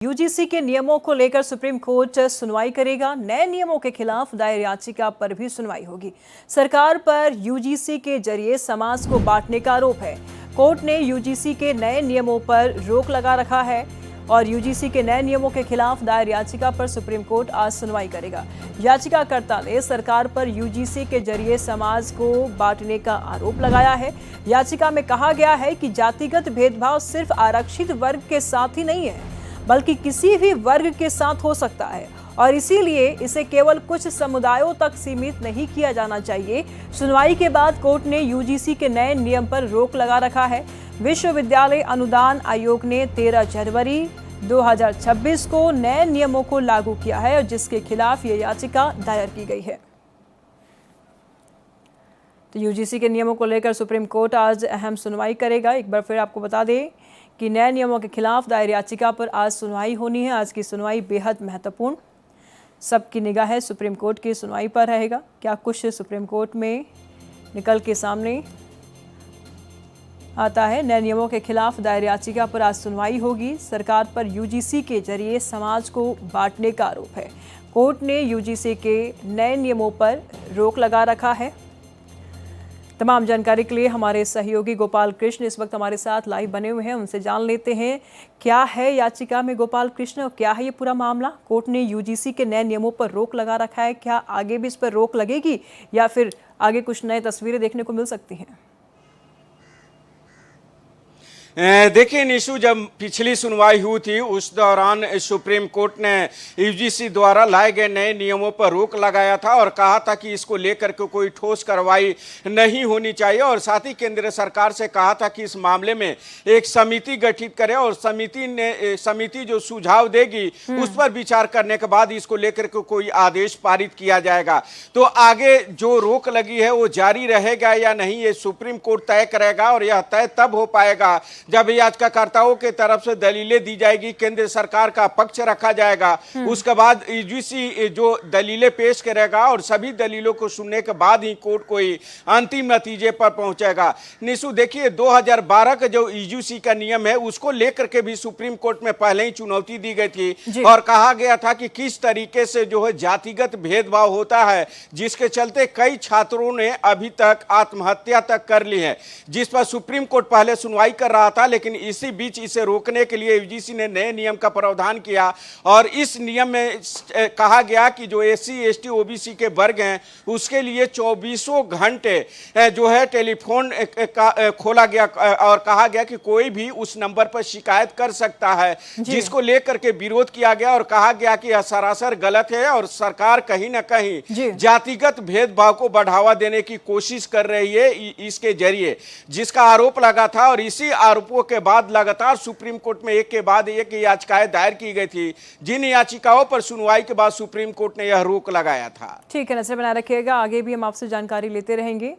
UGC के नियमों को लेकर सुप्रीम कोर्ट सुनवाई करेगा। नए नियमों के खिलाफ दायर याचिका पर भी सुनवाई होगी। सरकार पर यूजीसी के जरिए समाज को बांटने का आरोप है। कोर्ट ने यूजीसी के नए नियमों पर रोक लगा रखा है और यूजीसी के नए नियमों के खिलाफ दायर याचिका पर सुप्रीम कोर्ट आज सुनवाई करेगा। याचिकाकर्ता ने सरकार पर यूजीसी के जरिए समाज को बांटने का आरोप लगाया है। याचिका में कहा गया है कि जातिगत भेदभाव सिर्फ आरक्षित वर्ग के साथ ही नहीं है, बल्कि किसी भी वर्ग के साथ हो सकता है और इसीलिए इसे केवल कुछ समुदायों तक सीमित नहीं किया जाना चाहिए। सुनवाई के बाद कोर्ट ने यूजीसी के नए नियम पर रोक लगा रखा है। विश्वविद्यालय अनुदान आयोग ने 13 जनवरी 2026 को नए नियमों को लागू किया है और जिसके खिलाफ ये याचिका दायर की गई है। तो यूजीसी के नियमों को लेकर सुप्रीम कोर्ट आज अहम सुनवाई करेगा। एक बार फिर आपको बता दें कि नए नियमों के खिलाफ दायर याचिका पर आज सुनवाई होनी है। आज की सुनवाई बेहद महत्वपूर्ण, सबकी निगाह सुप्रीम कोर्ट की सुनवाई पर रहेगा। क्या कुछ सुप्रीम कोर्ट में निकल के सामने आता है। नए नियमों के खिलाफ दायर याचिका पर आज सुनवाई होगी। सरकार पर यूजीसी के जरिए समाज को बांटने का आरोप है। कोर्ट ने यूजीसी के नए नियमों पर रोक लगा रखा है। तमाम जानकारी के लिए हमारे सहयोगी गोपाल कृष्ण इस वक्त हमारे साथ लाइव बने हुए हैं। उनसे जान लेते हैं क्या है याचिका में। गोपाल कृष्ण, और क्या है ये पूरा मामला? कोर्ट ने यूजीसी के नए नियमों पर रोक लगा रखा है, क्या आगे भी इस पर रोक लगेगी या फिर आगे कुछ नए तस्वीरें देखने को मिल सकती हैं? देखिए निशु, जब पिछली सुनवाई हुई थी उस दौरान सुप्रीम कोर्ट ने यूजीसी द्वारा लाए गए नए नियमों पर रोक लगाया था और कहा था कि इसको लेकर के कोई ठोस कार्रवाई नहीं होनी चाहिए और साथ ही केंद्र सरकार से कहा था कि इस मामले में एक समिति गठित करे और समिति जो सुझाव देगी उस पर विचार करने के बाद इसको लेकर के कोई आदेश पारित किया जाएगा। तो आगे जो रोक लगी है वो जारी रहेगा या नहीं, ये सुप्रीम कोर्ट तय करेगा और यह तय तब हो पाएगा जब याचिकाकर्ताओं के तरफ से दलीलें दी जाएगी, केंद्र सरकार का पक्ष रखा जाएगा। उसके बाद यूजीसी जो दलीलें पेश करेगा और सभी दलीलों को सुनने के बाद ही कोर्ट कोई अंतिम नतीजे पर पहुंचेगा। निशु, देखिए 2012 का जो यूजीसी का नियम है उसको लेकर के भी सुप्रीम कोर्ट में पहले ही चुनौती दी गई थी और कहा गया था कि किस तरीके से जो है जातिगत भेदभाव होता है, जिसके चलते कई छात्रों ने अभी तक आत्महत्या तक कर ली है, जिस पर सुप्रीम कोर्ट पहले सुनवाई कर रहा था। लेकिन इसी बीच इसे रोकने के लिए यूजीसी ने नए नियम का प्रावधान किया और इस नियम में कहा गया कि जो एससी एसटी ओबीसी के वर्ग हैं उसके लिए 24 घंटे जो है टेलीफोन खोला गया और कहा गया कि कोई भी उस नंबर पर शिकायत कर सकता है, जिसको लेकर के विरोध किया गया और कहा गया कि यह सरासर गलत है और सरकार कहीं ना कहीं जातिगत भेदभाव को बढ़ावा देने की कोशिश कर रही है इसके जरिए, जिसका आरोप लगा था। और इसी आरोपों के बाद लगातार सुप्रीम कोर्ट में एक के बाद एक याचिकाएं दायर की गई थी, जिन याचिकाओं पर सुनवाई के बाद सुप्रीम कोर्ट ने यह रोक लगाया था। ठीक है, नजर बनाए रखिएगा, आगे भी हम आपसे जानकारी लेते रहेंगे।